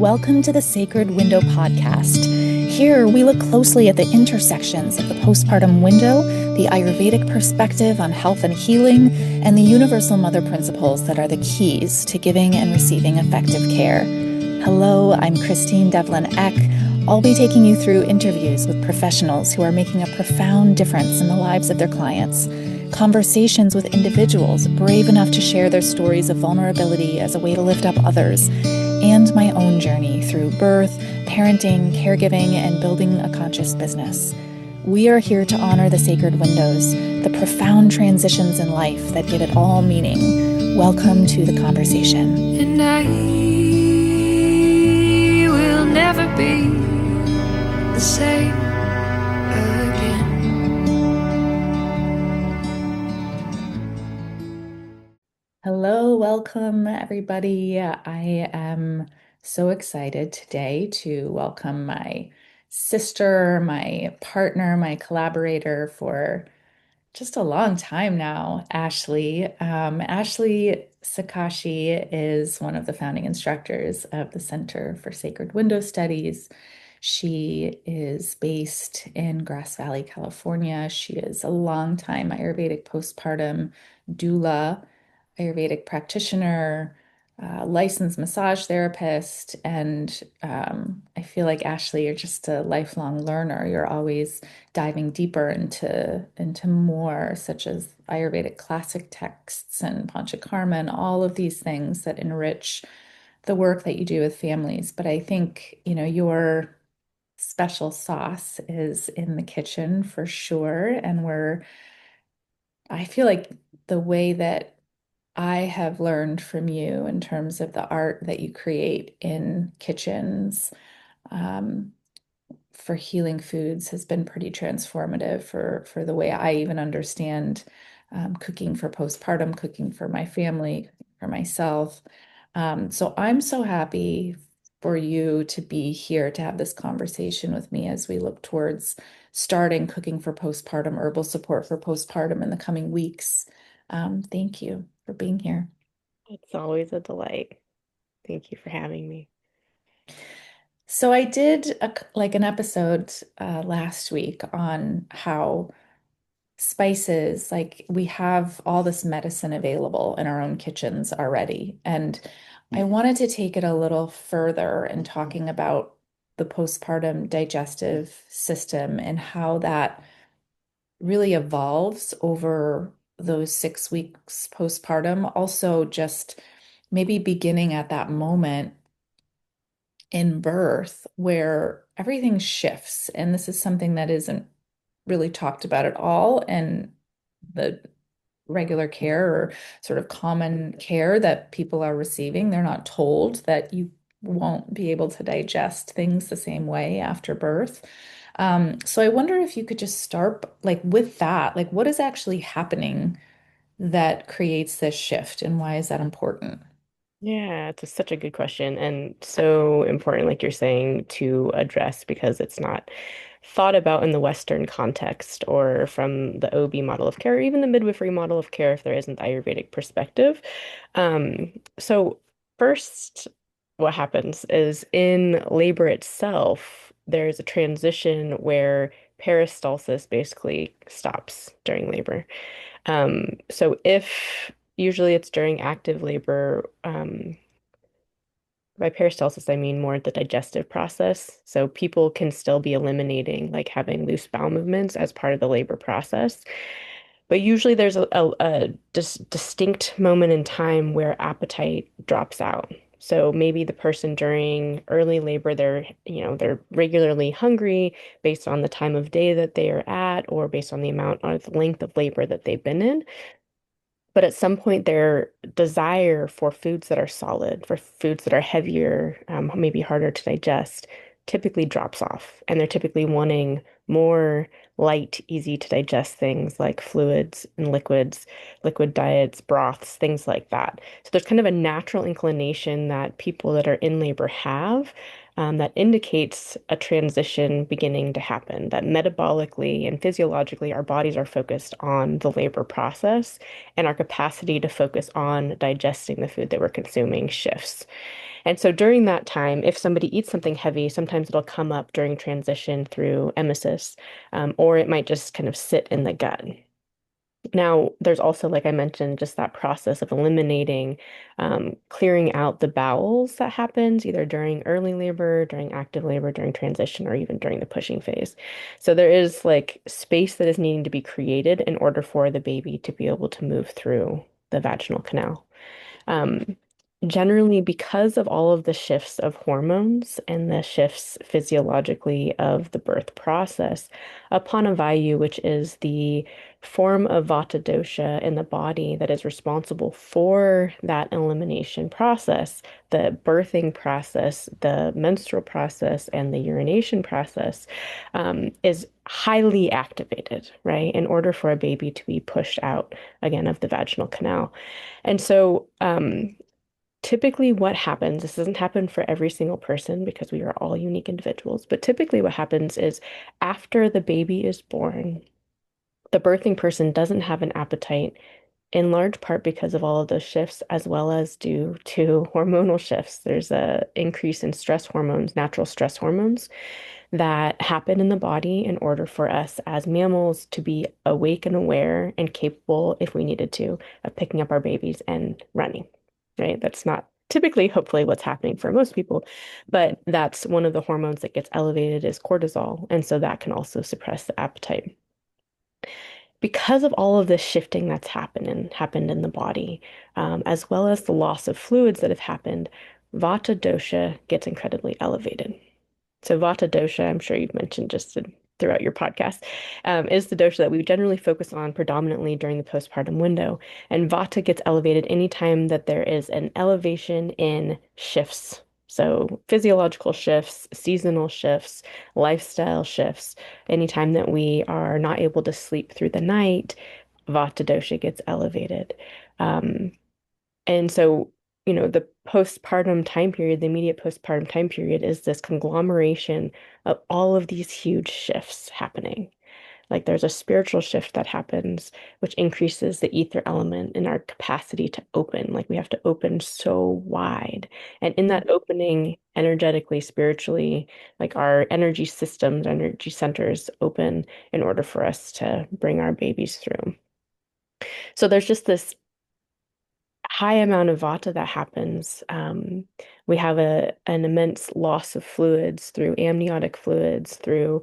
welcome to the Sacred Window podcast. Here, we look closely at the intersections of the postpartum window, the Ayurvedic perspective on health and healing, and the universal mother principles that are the keys to giving and receiving effective care. Hello, I'm Christine Devlin Eck. I'll be taking you through interviews with professionals who are making a profound difference in the lives of their clients, conversations with individuals brave enough to share their stories of vulnerability as a way to lift up others, and my own journey through birth, parenting, caregiving, and building a conscious business. We are here to honor the sacred windows, the profound transitions in life that give it all meaning. Welcome to the conversation. And I will never be the same again. Hello, welcome everybody. I am so excited today to welcome my sister, my partner, my collaborator for just a long time now, Ashlee. Ashlee Sakaishi is one of the founding instructors of the Center for Sacred Window Studies. She is based in Grass Valley, California. She is a longtime Ayurvedic postpartum doula, Ayurvedic practitioner, licensed massage therapist, and I feel like Ashlee, you're just a lifelong learner. You're always diving deeper into more, such as Ayurvedic classic texts and Panchakarma and all of these things that enrich the work that you do with families. But I think, your special sauce is in the kitchen for sure. And I feel like the way that I have learned from you in terms of the art that you create in kitchens, um, for healing foods has been pretty transformative for the way I even understand cooking for postpartum, cooking for my family, for myself. So I'm so happy for you to be here to have this conversation with me as we look towards starting cooking for postpartum, herbal support for postpartum in the coming weeks. Thank you for being here. It's always a delight. Thank you for having me. So I did like an episode last week on how spices, like we have all this medicine available in our own kitchens already. And I wanted to take it a little further in talking about the postpartum digestive system and how that really evolves over those 6 weeks postpartum. Also, just maybe beginning at that moment in birth where everything shifts. And this is something that isn't really talked about at all in the regular care or sort of common care that people are receiving. They're not told that you won't be able to digest things the same way after birth. So I wonder if you could just start like with that, like what is actually happening that creates this shift and why is that important? Yeah, such a good question and so important, like you're saying, to address because it's not thought about in the Western context or from the OB model of care or even the midwifery model of care if there isn't the Ayurvedic perspective. So first, what happens is in labor itself, there's a transition where peristalsis basically stops during labor. So if usually it's during active labor, by peristalsis, I mean more the digestive process. So people can still be eliminating, like having loose bowel movements as part of the labor process. But usually there's a distinct moment in time where appetite drops out. So maybe the person during early labor, they're regularly hungry based on the time of day that they are at or based on the amount or the length of labor that they've been in. But at some point, their desire for foods that are solid, for foods that are heavier, maybe harder to digest, typically drops off. And they're typically wanting more light, easy to digest things like fluids and liquids, liquid diets, broths, things like that. So there's kind of a natural inclination that people that are in labor have that indicates a transition beginning to happen, that metabolically and physiologically, our bodies are focused on the labor process and our capacity to focus on digesting the food that we're consuming shifts. And so during that time, if somebody eats something heavy, sometimes it'll come up during transition through emesis, or it might just kind of sit in the gut. Now, there's also, like I mentioned, just that process of eliminating, clearing out the bowels that happens either during early labor, during active labor, during transition, or even during the pushing phase. So there is like space that is needing to be created in order for the baby to be able to move through the vaginal canal. Um, Generally, because of all of the shifts of hormones and the shifts physiologically of the birth process, Apanavayu, which is the form of Vata dosha in the body that is responsible for that elimination process, the birthing process, the menstrual process, and the urination process, is highly activated, right, in order for a baby to be pushed out again of the vaginal canal. And so, typically what happens, this doesn't happen for every single person because we are all unique individuals, but typically what happens is after the baby is born, the birthing person doesn't have an appetite in large part because of all of those shifts, as well as due to hormonal shifts. There's a increase in stress hormones, natural stress hormones that happen in the body in order for us as mammals to be awake and aware and capable, if we needed to, of picking up our babies and running, right? That's not typically, hopefully, what's happening for most people, but that's one of the hormones that gets elevated is cortisol. And so that can also suppress the appetite. Because of all of this shifting that's happened in the body, as well as the loss of fluids that have happened, Vata dosha gets incredibly elevated. So Vata dosha, I'm sure you've mentioned throughout your podcast, is the dosha that we generally focus on predominantly during the postpartum window. And Vata gets elevated anytime that there is an elevation in shifts. So physiological shifts, seasonal shifts, lifestyle shifts. Anytime that we are not able to sleep through the night, Vata dosha gets elevated. Um, and so, the postpartum time period, the immediate postpartum time period is this conglomeration of all of these huge shifts happening. Like there's a spiritual shift that happens, which increases the ether element in our capacity to open. Like we have to open so wide. And in that opening, energetically, spiritually, like our energy systems, energy centers open in order for us to bring our babies through. So there's just this high amount of vata that happens. We have an immense loss of fluids through amniotic fluids, through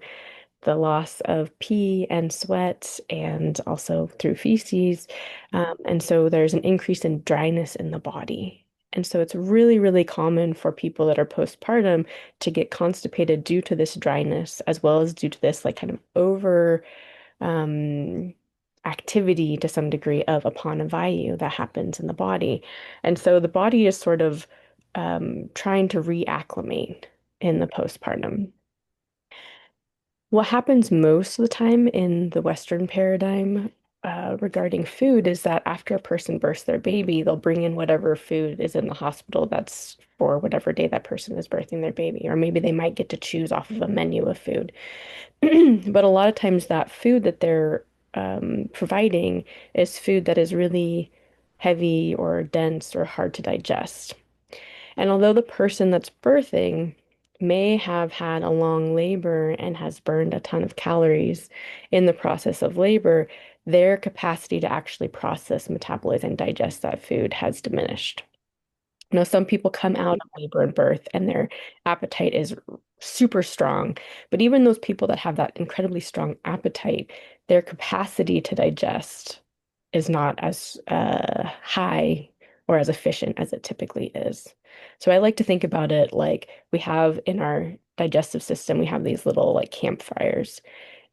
the loss of pee and sweat, and also through feces. And so there's an increase in dryness in the body. And so it's really, really common for people that are postpartum to get constipated due to this dryness, as well as due to this like kind of over um, activity to some degree of apanavayu that happens in the body. And so the body is sort of trying to reacclimate in the postpartum. What happens most of the time in the Western paradigm regarding food is that after a person births their baby, they'll bring in whatever food is in the hospital that's for whatever day that person is birthing their baby, or maybe they might get to choose off of a menu of food. But a lot of times that food that they're providing is food that is really heavy or dense or hard to digest. And although the person that's birthing may have had a long labor and has burned a ton of calories in the process of labor, their capacity to actually process, metabolize, and digest that food has diminished. Some people come out of labor and birth and their appetite is super strong. But even those people that have that incredibly strong appetite, their capacity to digest is not as high or as efficient as it typically is. So I like to think about it like we have in our digestive system, we have these little like campfires.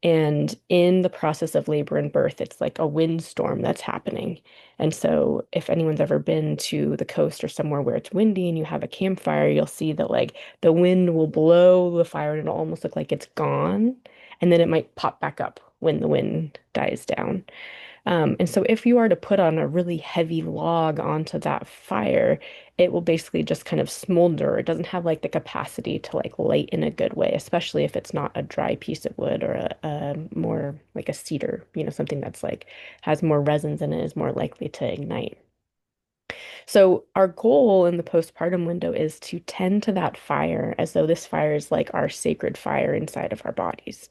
And in the process of labor and birth, it's like a windstorm that's happening. And so, if anyone's ever been to the coast or somewhere where it's windy and you have a campfire, you'll see that like the wind will blow the fire and it'll almost look like it's gone. And then it might pop back up when the wind dies down. And so if you are to put on a really heavy log onto that fire, it will basically just kind of smolder. It doesn't have like the capacity to like light in a good way, especially if it's not a dry piece of wood or a more like a cedar, something that's like has more resins in it is more likely to ignite. So our goal in the postpartum window is to tend to that fire as though this fire is like our sacred fire inside of our bodies.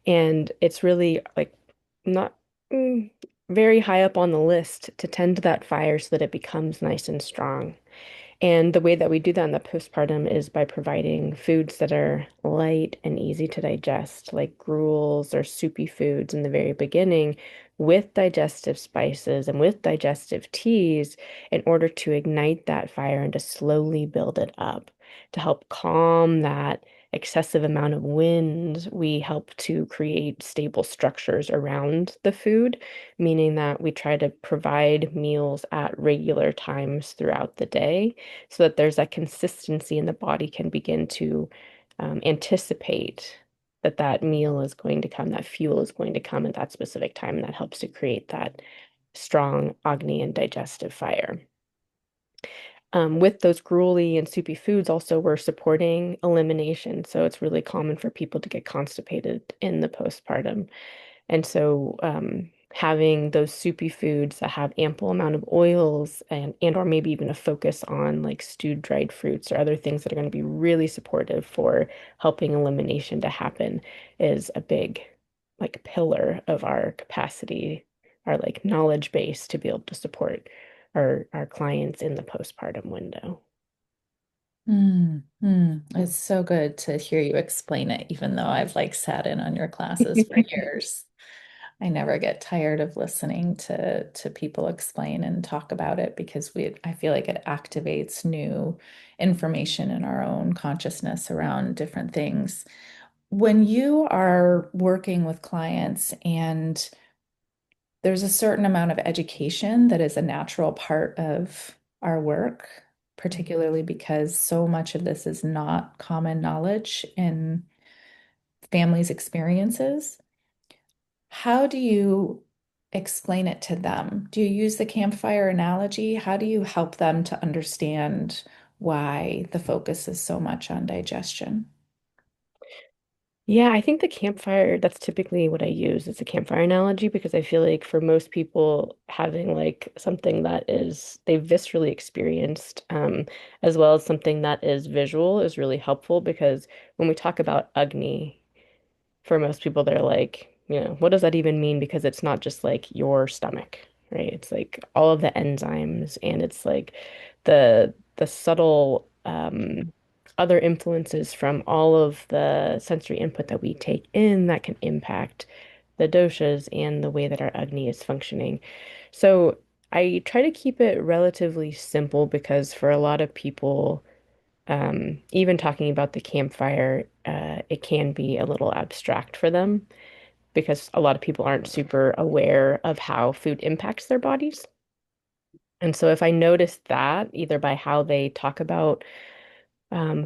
And it's really like not mm, very high up on the list to tend to that fire so that it becomes nice and strong. And the way that we do that in the postpartum is by providing foods that are light and easy to digest, like gruels or soupy foods in the very beginning, with digestive spices and with digestive teas in order to ignite that fire and to slowly build it up. To help calm that excessive amount of wind, we help to create stable structures around the food, meaning that we try to provide meals at regular times throughout the day so that there's that consistency and the body can begin to anticipate that that meal is going to come, that fuel is going to come at that specific time, and that helps to create that strong agni and digestive fire. With those gruely and soupy foods, also we're supporting elimination. So it's really common for people to get constipated in the postpartum. And so having those soupy foods that have ample amount of oils and or maybe even a focus on like stewed dried fruits or other things that are going to be really supportive for helping elimination to happen is a big like pillar of our capacity, our like knowledge base to be able to support our clients in the postpartum window. It's so good to hear you explain it, even though I've like sat in on your classes for years. I never get tired of listening to people explain and talk about it because I feel like it activates new information in our own consciousness around different things. When you are working with clients and there's a certain amount of education that is a natural part of our work, particularly because so much of this is not common knowledge in families' experiences. How do you explain it to them? Do you use the campfire analogy? How do you help them to understand why the focus is so much on digestion? Yeah, I think the campfire, that's typically what I use. It's a campfire analogy because I feel like for most people, having like something that is they've viscerally experienced, as well as something that is visual is really helpful because when we talk about agni, for most people, they're like, what does that even mean? Because it's not just like your stomach, right? It's like all of the enzymes and it's like the subtle other influences from all of the sensory input that we take in that can impact the doshas and the way that our agni is functioning. So I try to keep it relatively simple because for a lot of people, even talking about the campfire, it can be a little abstract for them because a lot of people aren't super aware of how food impacts their bodies. And so if I notice that either by how they talk about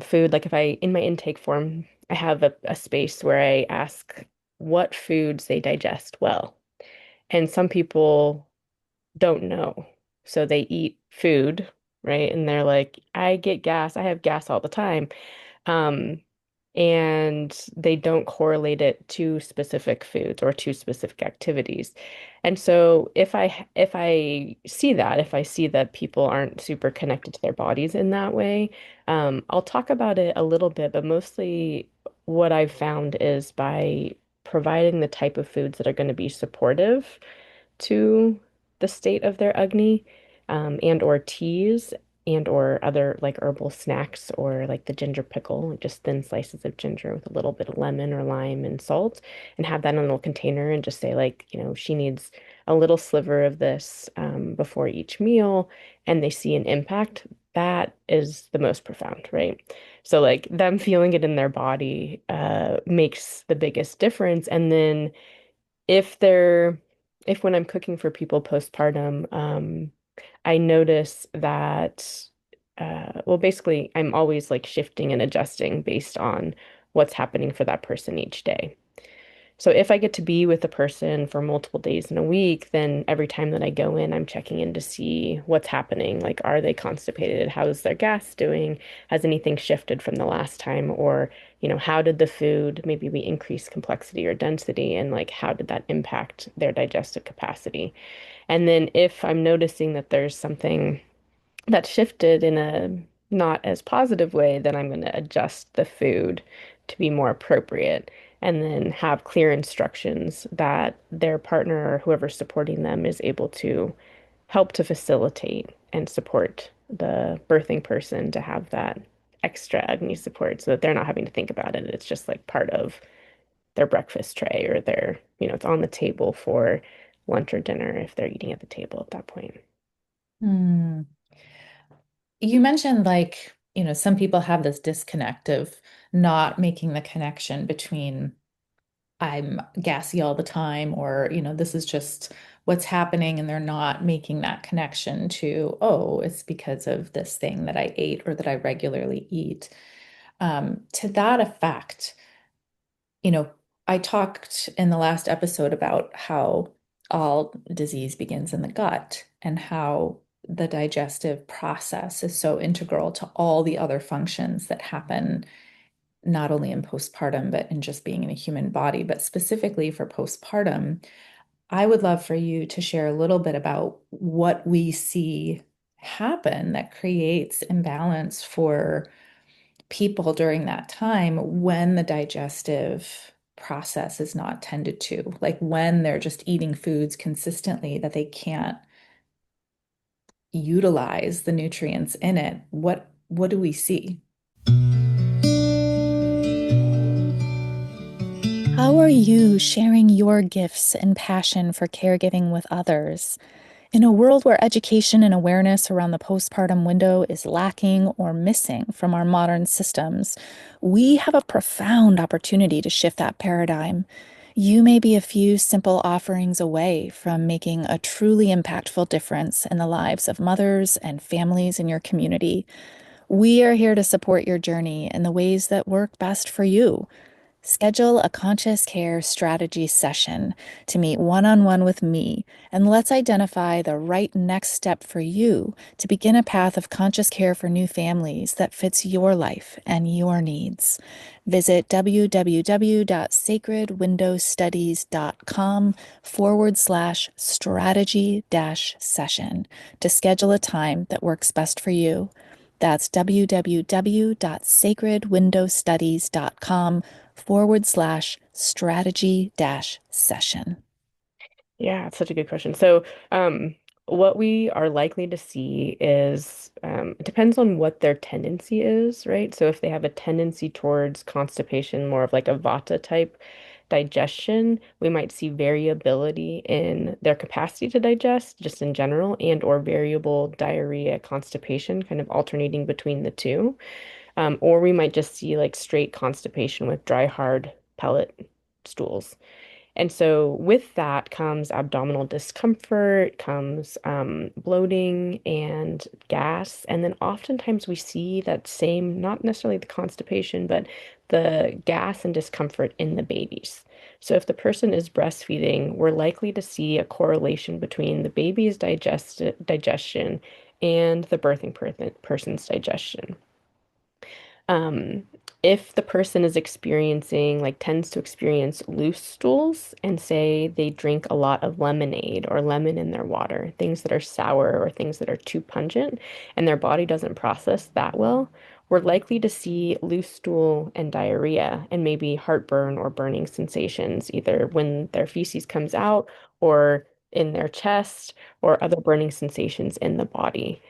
food, like if I, in my intake form, I have a space where I ask what foods they digest well. And some people don't know. So they eat food, right? And they're like, I get gas. I have gas all the time. Um, and they don't correlate it to specific foods or to specific activities. And so if I see that, if I see that people aren't super connected to their bodies in that way, I'll talk about it a little bit, but mostly what I've found is by providing the type of foods that are going to be supportive to the state of their agni, and or teas and or other like herbal snacks or like the ginger pickle, like just thin slices of ginger with a little bit of lemon or lime and salt, and have that in a little container and just say like, she needs a little sliver of this before each meal, and they see an impact. That is the most profound, right? So like them feeling it in their body makes the biggest difference. And then if they're if when I'm cooking for people postpartum, I notice that well, basically I'm always like shifting and adjusting based on what's happening for that person each day. So if I get to be with a person for multiple days in a week, then every time that I go in, I'm checking in to see what's happening. Like, are they constipated? How's their gas doing? Has anything shifted from the last time? Or, how did the food, maybe we increase complexity or density, and like, how did that impact their digestive capacity? And then if I'm noticing that there's something that shifted in a not as positive way, then I'm going to adjust the food to be more appropriate and then have clear instructions that their partner or whoever's supporting them is able to help to facilitate and support the birthing person to have that extra agni support so that they're not having to think about it. It's just like part of their breakfast tray or their, it's on the table for lunch or dinner if they're eating at the table at that point. Hmm. You mentioned like, some people have this disconnect of not making the connection between I'm gassy all the time, or, this is just what's happening, and they're not making that connection to, oh, it's because of this thing that I ate or that I regularly eat. To that effect, you know, I talked in the last episode about how all disease begins in the gut and how the digestive process is so integral to all the other functions that happen not only in postpartum, but in just being in a human body. But specifically for postpartum, I would love for you to share a little bit about what we see happen that creates imbalance for people during that time when the digestive process is not tended to, like when they're just eating foods consistently that they can't utilize the nutrients in it. What do we see? How are you sharing your gifts and passion for caregiving with others? In a world where education and awareness around the postpartum window is lacking or missing from our modern systems, we have a profound opportunity to shift that paradigm. You may be a few simple offerings away from making a truly impactful difference in the lives of mothers and families in your community. We are here to support your journey in the ways that work best for you. Schedule a conscious care strategy session to meet one on one with me, and let's identify the right next step for you to begin a path of conscious care for new families that fits your life and your needs. Visit www.sacredwindowstudies.com/strategy-session to schedule a time that works best for you. That's www.sacredwindowstudies.com/strategy-session. Yeah, it's such a good question. So, what we are likely to see is it depends on what their tendency is, right? So, if they have a tendency towards constipation, more of like a vata type digestion, we might see variability in their capacity to digest, just in general, and or variable diarrhea, constipation, kind of alternating between the two. Or we might just see like straight constipation with dry, hard pellet stools. And so with that comes abdominal discomfort, comes bloating and gas. And then oftentimes we see that same, not necessarily the constipation, but the gas and discomfort in the babies. So if the person is breastfeeding, we're likely to see a correlation between the baby's digestion and the person's digestion. Um, if the person is experiencing, like, tends to experience loose stools and say they drink a lot of lemonade or lemon in their water, things that are sour or things that are too pungent, and their body doesn't process that well, we're likely to see loose stool and diarrhea and maybe heartburn or burning sensations, either when their feces comes out or in their chest or other burning sensations in the body.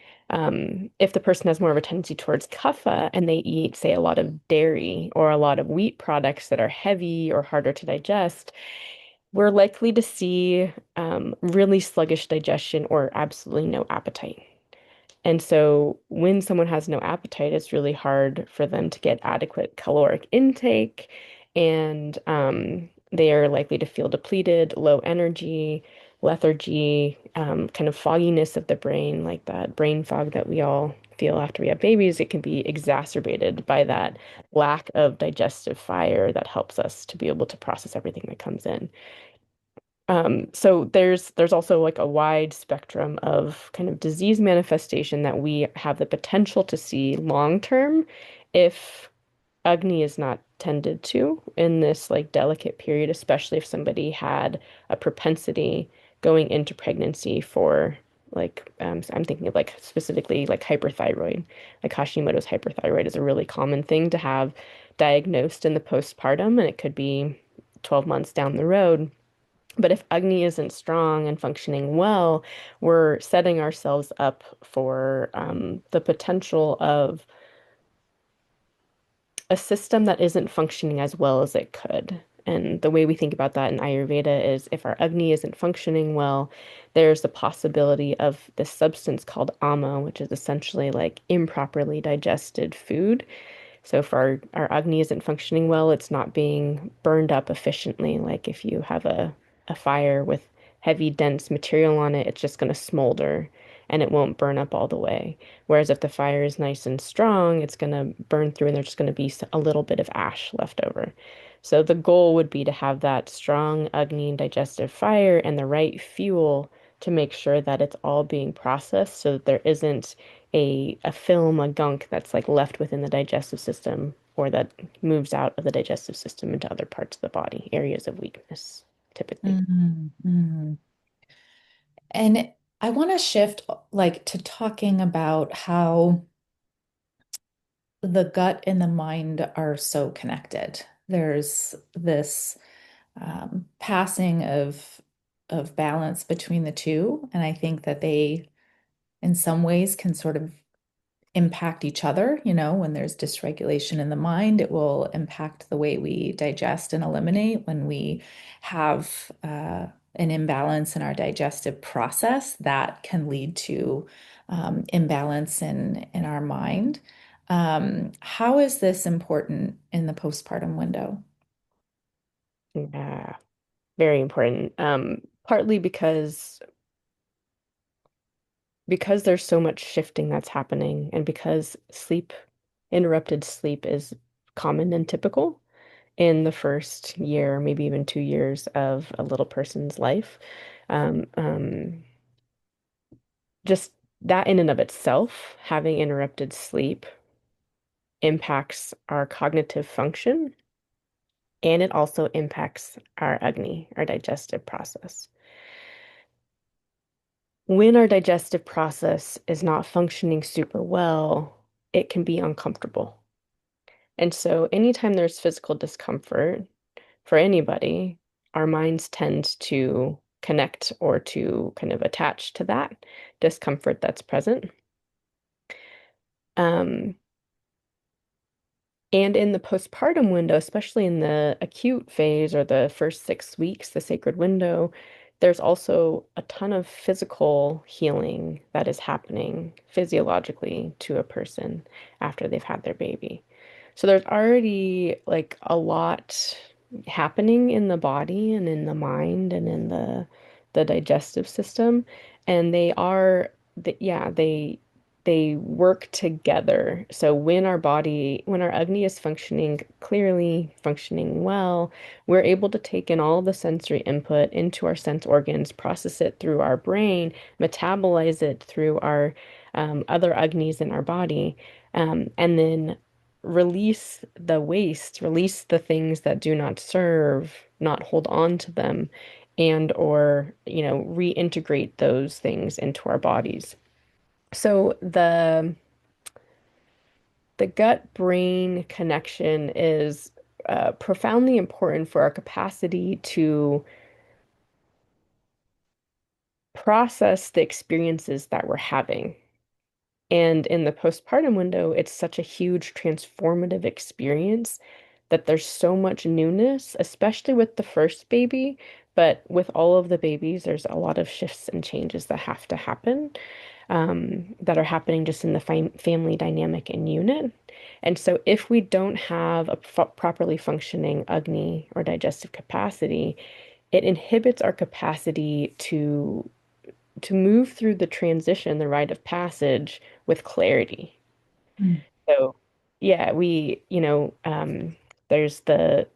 If the person has more of a tendency towards kapha and they eat, say, a lot of dairy or a lot of wheat products that are heavy or harder to digest, we're likely to see really sluggish digestion or absolutely no appetite. And so when someone has no appetite, it's really hard for them to get adequate caloric intake, and they are likely to feel depleted, low energy, lethargy, kind of fogginess of the brain, like that brain fog that we all feel after we have babies. It can be exacerbated by that lack of digestive fire that helps us to be able to process everything that comes in. So there's also like a wide spectrum of kind of disease manifestation that we have the potential to see long term if agni is not tended to in this like delicate period, especially if somebody had a propensity going into pregnancy for So I'm thinking of like specifically like hyperthyroid. Like Hashimoto's hyperthyroid is a really common thing to have diagnosed in the postpartum, and it could be 12 months down the road. But if Agni isn't strong and functioning well, we're setting ourselves up for the potential of a system that isn't functioning as well as it could. And the way we think about that in Ayurveda is if our Agni isn't functioning well, there's the possibility of this substance called ama, which is essentially like improperly digested food. So if our Agni isn't functioning well, it's not being burned up efficiently. Like if you have a fire with heavy, dense material on it, it's just going to smolder and it won't burn up all the way. Whereas if the fire is nice and strong, it's going to burn through and there's just going to be a little bit of ash left over. So the goal would be to have that strong Agni digestive fire and the right fuel to make sure that it's all being processed so that there isn't a film, a gunk that's like left within the digestive system or that moves out of the digestive system into other parts of the body, areas of weakness, typically. Mhm. And I want to shift like to talking about how the gut and the mind are so connected. There's this passing of balance between the two, and I think that they, in some ways, can sort of impact each other. You know, when there's dysregulation in the mind, it will impact the way we digest and eliminate. When we have an imbalance in our digestive process, that can lead to imbalance in our mind. How is this important in the postpartum window? Yeah, very important. Partly because there's so much shifting that's happening and because interrupted sleep is common and typical in the first year, maybe even 2 years of a little person's life. Um, um, just that in and of itself, having interrupted sleep impacts our cognitive function and it also impacts our agni, our digestive process. When our digestive process is not functioning super well, it can be uncomfortable. And so, anytime there's physical discomfort for anybody, our minds tend to connect or to kind of attach to that discomfort that's present. Um, And in the postpartum window, especially in the acute phase or the first 6 weeks, the sacred window, there's also a ton of physical healing that is happening physiologically to a person after they've had their baby. So there's already like a lot happening in the body and in the mind and in the digestive system. And yeah, they work together. So when our Agni is functioning clearly, functioning well, we're able to take in all the sensory input into our sense organs, process it through our brain, metabolize it through our other Agnis in our body, and then release the waste, release the things that do not serve, not hold on to them, and or, reintegrate those things into our bodies. So the gut-brain connection is profoundly important for our capacity to process the experiences that we're having. And in the postpartum window, it's such a huge transformative experience that there's so much newness, especially with the first baby. But with all of the babies, there's a lot of shifts and changes that have to happen. That are happening just in the family dynamic and unit. And so, if we don't have a properly functioning Agni or digestive capacity, it inhibits our capacity to move through the transition, the rite of passage with clarity. Mm. So, yeah, there's the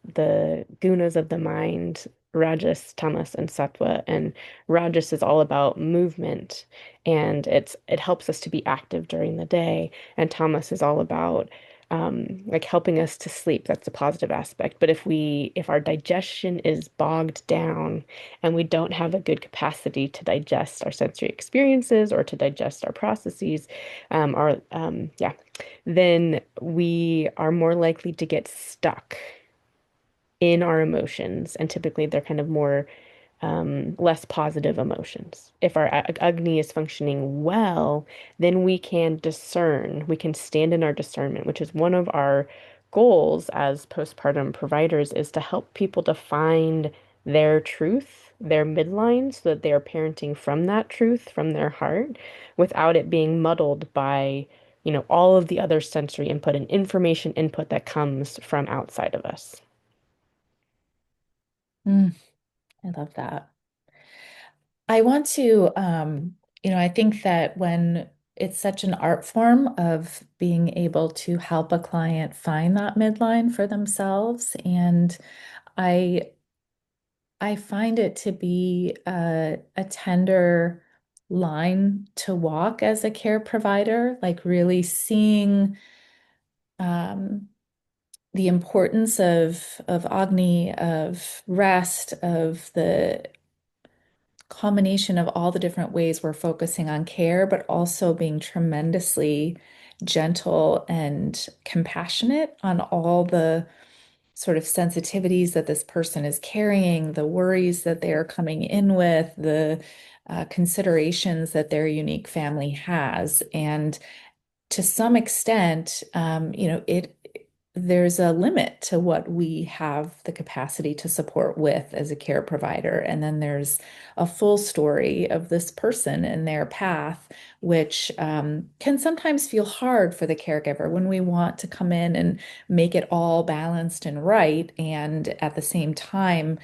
gunas of the mind, Rajas, Tamas, and Sattva, and Rajas is all about movement, and it helps us to be active during the day, and Tamas is all about like helping us to sleep. That's a positive aspect. But if our digestion is bogged down and we don't have a good capacity to digest our sensory experiences or to digest our processes, yeah, then we are more likely to get stuck in our emotions. And typically they're kind of more less positive emotions. If our agni is functioning well, then we can discern, we can stand in our discernment, which is one of our goals as postpartum providers, is to help people to find their truth, their midline, so that they are parenting from that truth, from their heart, without it being muddled by, all of the other sensory input and information input that comes from outside of us. Mm, I love that. I want to, I think that when it's such an art form of being able to help a client find that midline for themselves, and I I find it to be a tender line to walk as a care provider, like really seeing um, the importance of agni, of rest, of the combination of all the different ways we're focusing on care, but also being tremendously gentle and compassionate on all the sort of sensitivities that this person is carrying, the worries that they are coming in with, the considerations that their unique family has. And to some extent, there's a limit to what we have the capacity to support with as a care provider. And then there's a full story of this person and their path, which can sometimes feel hard for the caregiver when we want to come in and make it all balanced and right. And at the same time,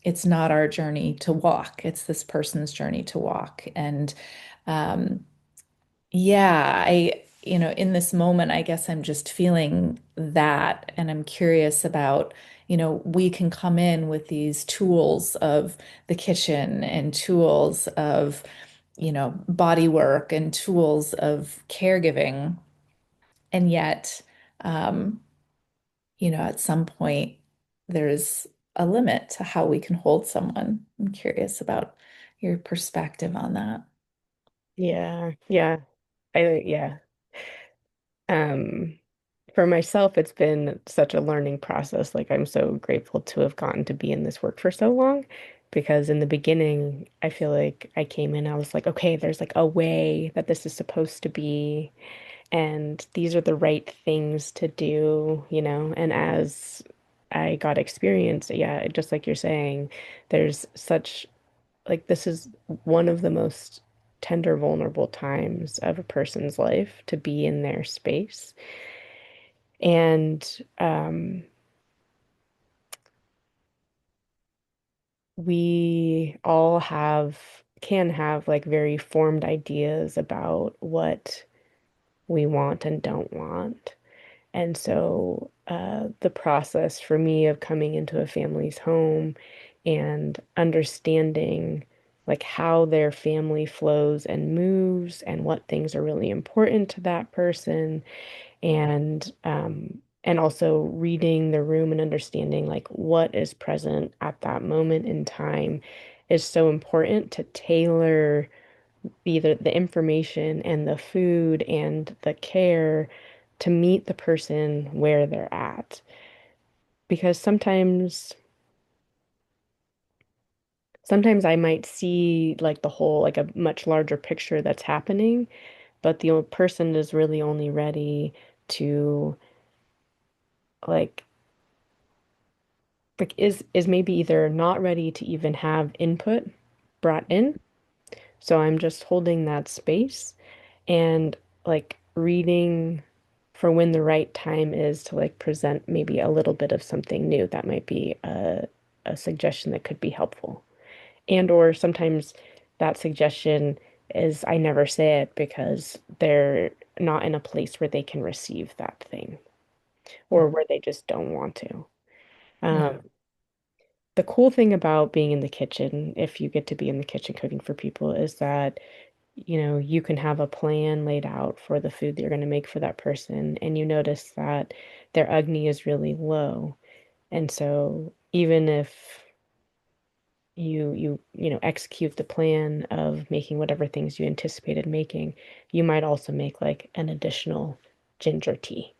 it's not our journey to walk, it's this person's journey to walk. And um, yeah, in this moment, I guess I'm just feeling that, and I'm curious about, we can come in with these tools of the kitchen and tools of, body work and tools of caregiving. And yet, um, at some point, there's a limit to how we can hold someone. I'm curious about your perspective on that. Yeah, yeah. Yeah. Um, for myself, it's been such a learning process. Like, I'm so grateful to have gotten to be in this work for so long because in the beginning, I feel like I came in, I was like, okay, there's like a way that this is supposed to be, and these are the right things to do, And as I got experience, yeah, just like you're saying, there's such like this is one of the most tender, vulnerable times of a person's life to be in their space. And we all can have like very formed ideas about what we want and don't want. And so the process for me of coming into a family's home and understanding like how their family flows and moves and what things are really important to that person and also reading the room and understanding like what is present at that moment in time is so important to tailor either the information and the food and the care to meet the person where they're at. Because sometimes I might see like the whole, like a much larger picture that's happening, but the person is really only ready to like is maybe either not ready to even have input brought in. So I'm just holding that space and like reading for when the right time is to like present maybe a little bit of something new that might be a suggestion that could be helpful. And or sometimes that suggestion is I never say it because they're not in a place where they can receive that thing or where they just don't want to. Yeah. Um, the cool thing about being in the kitchen, if you get to be in the kitchen cooking for people, is that you can have a plan laid out for the food that you're going to make for that person, and you notice that their agni is really low. And so even if you execute the plan of making whatever things you anticipated making, you might also make like an additional ginger tea.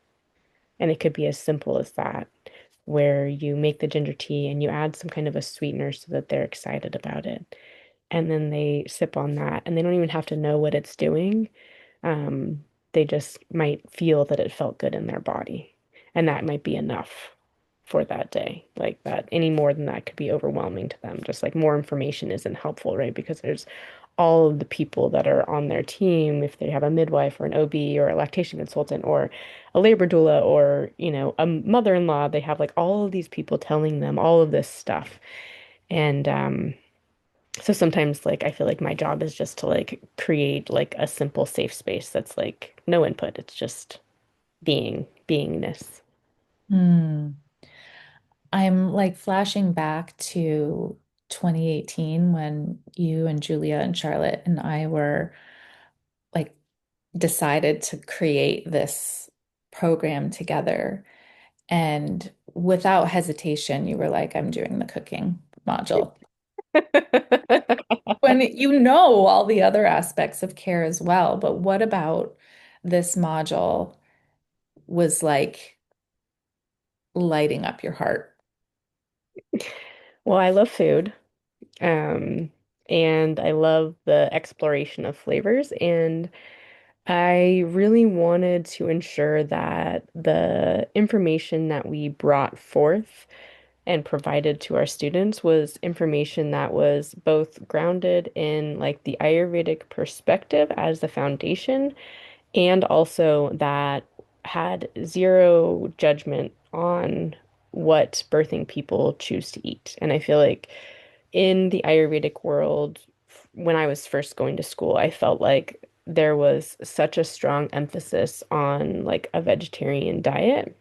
And it could be as simple as that, where you make the ginger tea and you add some kind of a sweetener so that they're excited about it. And then they sip on that and they don't even have to know what it's doing. They just might feel that it felt good in their body. And that might be enough for that day. Like that, any more than that could be overwhelming to them. Just like more information isn't helpful, right? Because there's all of the people that are on their team, if they have a midwife or an OB or a lactation consultant or a labor doula or, a mother-in-law, they have like all of these people telling them all of this stuff. And so sometimes like I feel like my job is just to like create like a simple safe space that's like no input. It's just beingness. Hmm. I'm like flashing back to 2018 when you and Julia and Charlotte and I were like decided to create this program together. And without hesitation, you were like, I'm doing the cooking module. When you know all the other aspects of care as well, but what about this module was like lighting up your heart? Well, I love food. Um, and I love the exploration of flavors. And I really wanted to ensure that the information that we brought forth and provided to our students was information that was both grounded in like the Ayurvedic perspective as the foundation, and also that had zero judgment on what birthing people choose to eat. And I feel like in the Ayurvedic world, when I was first going to school, I felt like there was such a strong emphasis on like a vegetarian diet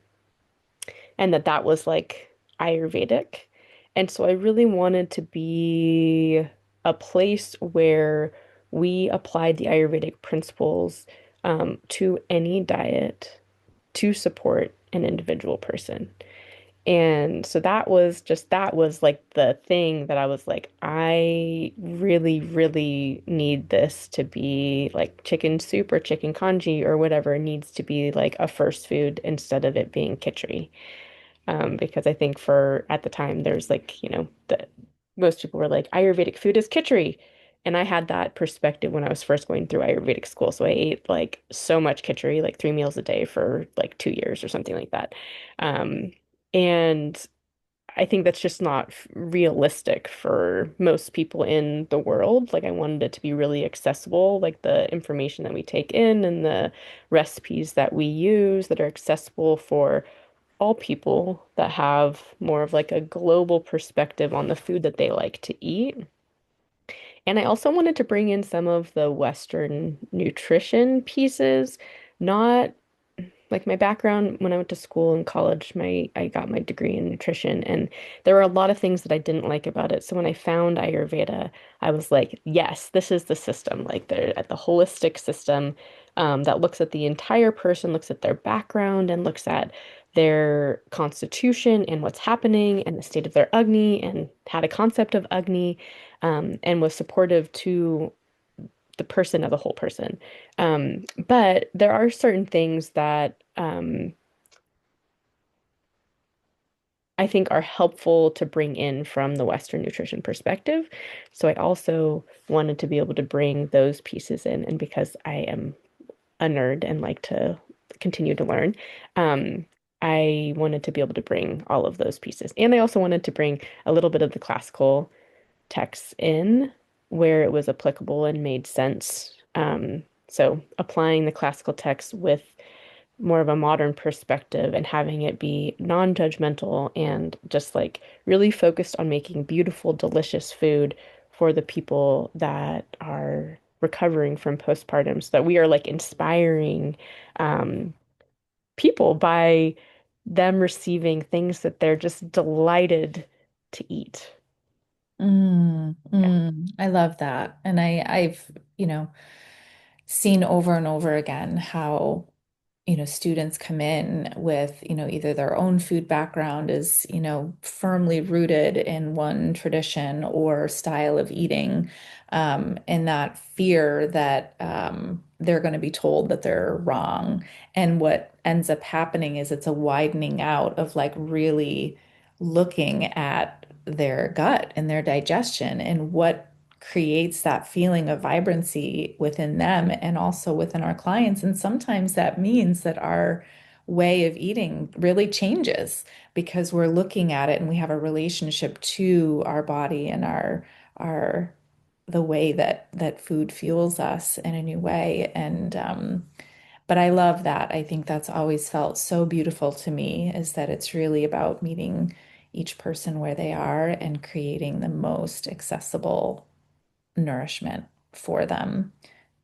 and that was like Ayurvedic. And so I really wanted to be a place where we applied the Ayurvedic principles to any diet to support an individual person. And so that was like the thing that I was like, I really, really need this to be like chicken soup or chicken congee or whatever needs to be like a first food instead of it being khichdi. Because I think for at the time there's like, the most people were like Ayurvedic food is khichdi. And I had that perspective when I was first going through Ayurvedic school. So I ate like so much khichdi, like 3 meals a day for like 2 years or something like that. Um, and I think that's just not realistic for most people in the world. Like I wanted it to be really accessible, like the information that we take in and the recipes that we use that are accessible for all people that have more of like a global perspective on the food that they like to eat. And I also wanted to bring in some of the Western nutrition pieces, not like my background when I went to school and college, my I got my degree in nutrition and there were a lot of things that I didn't like about it. So when I found Ayurveda, I was like, yes, this is the system. Like they're at the holistic system that looks at the entire person, looks at their background and looks at their constitution and what's happening and the state of their agni and had a concept of agni and was supportive to the person of the whole person. But there are certain things that I think are helpful to bring in from the Western nutrition perspective. So I also wanted to be able to bring those pieces in. And because I am a nerd and like to continue to learn, um, I wanted to be able to bring all of those pieces. And I also wanted to bring a little bit of the classical texts in where it was applicable and made sense. So applying the classical text with more of a modern perspective and having it be non-judgmental and just like really focused on making beautiful, delicious food for the people that are recovering from postpartum so that we are like inspiring um, people by them receiving things that they're just delighted to eat. I love that. And I've, seen over and over again how students come in with, either their own food background is, firmly rooted in one tradition or style of eating, and that fear that they're going to be told that they're wrong. And what ends up happening is it's a widening out of like really looking at their gut and their digestion and what creates that feeling of vibrancy within them and also within our clients. And sometimes that means that our way of eating really changes because we're looking at it and we have a relationship to our body and our the way that food fuels us in a new way. And but I love that. I think that's always felt so beautiful to me is that it's really about meeting each person where they are and creating the most accessible nourishment for them,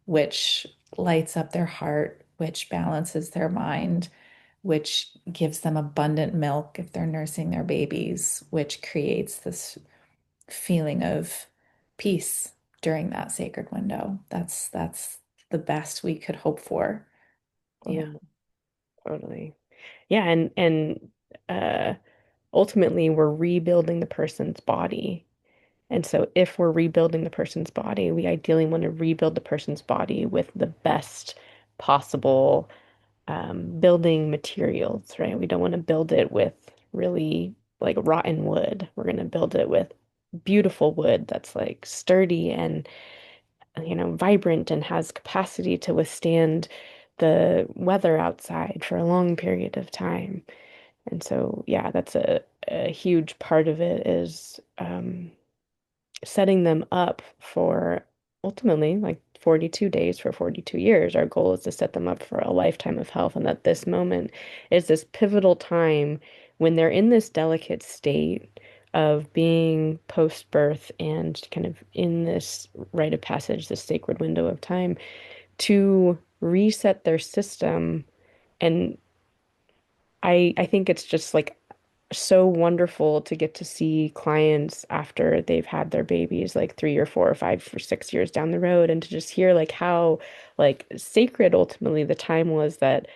which lights up their heart, which balances their mind, which gives them abundant milk if they're nursing their babies, which creates this feeling of peace during that sacred window. That's the best we could hope for. Yeah. Totally. Totally. Yeah, and uh ultimately we're rebuilding the person's body. And so if we're rebuilding the person's body, we ideally want to rebuild the person's body with the best possible building materials, right? We don't want to build it with really like rotten wood. We're going to build it with beautiful wood that's like sturdy and, vibrant and has capacity to withstand the weather outside for a long period of time. And so, yeah, that's a huge part of it is setting them up for ultimately like 42 days for 42 years. Our goal is to set them up for a lifetime of health, and that this moment is this pivotal time when they're in this delicate state of being post-birth and kind of in this rite of passage, this sacred window of time to reset their system. And I think it's just like so wonderful to get to see clients after they've had their babies like 3 or 4 or 5 or 6 years down the road and to just hear like how like sacred ultimately the time was that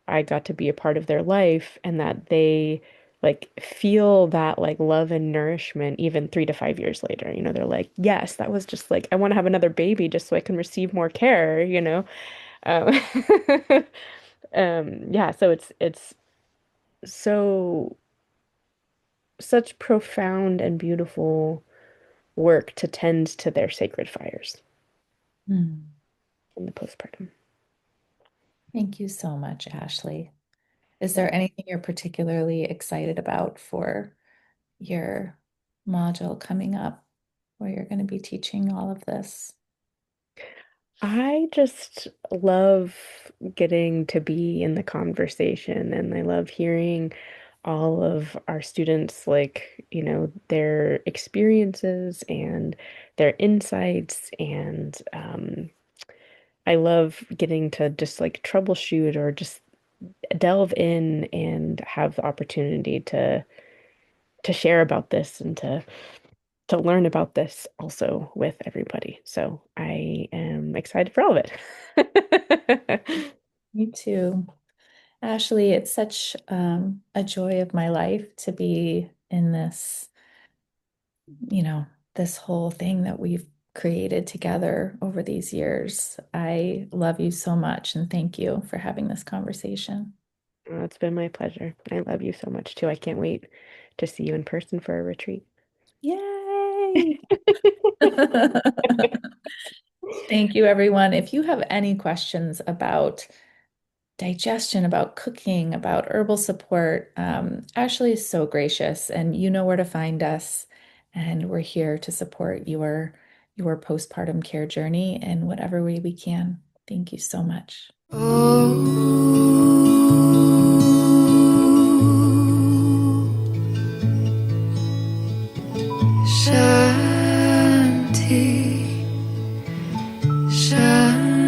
I got to be a part of their life and that they like feel that like love and nourishment even 3 to 5 years later. They're like, yes, that was just like I want to have another baby just so I can receive more care. Um, yeah, so it's so such profound and beautiful work to tend to their sacred fires Mm. in the postpartum. Thank you so much, Ashley. Is Yeah. there anything you're particularly excited about for your module coming up where you're going to be teaching all of this? I just love getting to be in the conversation and I love hearing all of our students like, their experiences and their insights and I love getting to just like troubleshoot or just delve in and have the opportunity to share about this and to learn about this also with everybody. So I am excited for all of it. Me too. Ashley, it's such a joy of my life to be in this, you know, this whole thing that we've created together over these years. I love you so much and thank you for having this conversation. It's been my pleasure. I love you so much too. I can't wait to see you in person for a retreat. Yay! Thank you, everyone. If you have any questions about digestion, about cooking, about herbal support, Ashley is so gracious, and you know where to find us. And we're here to support your postpartum care journey in whatever way we can. Thank you so much. Shanti, Shanti.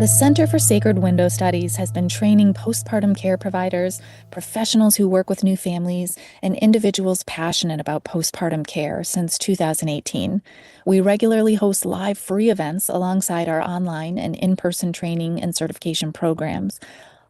The Center for Sacred Window Studies has been training postpartum care providers, professionals who work with new families, and individuals passionate about postpartum care since 2018. We regularly host live free events alongside our online and in-person training and certification programs.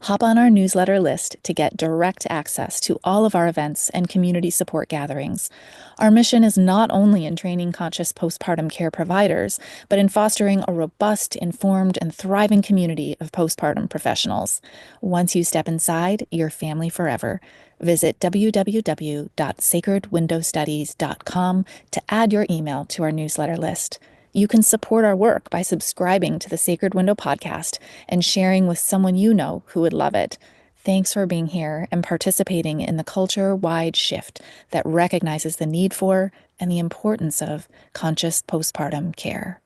Hop on our newsletter list to get direct access to all of our events and community support gatherings. Our mission is not only in training conscious postpartum care providers, but in fostering a robust, informed, and thriving community of postpartum professionals. Once you step inside, you're family forever. Visit www.sacredwindowstudies.com to add your email to our newsletter list. You can support our work by subscribing to the Sacred Window podcast and sharing with someone you know who would love it. Thanks for being here and participating in the culture-wide shift that recognizes the need for and the importance of conscious postpartum care.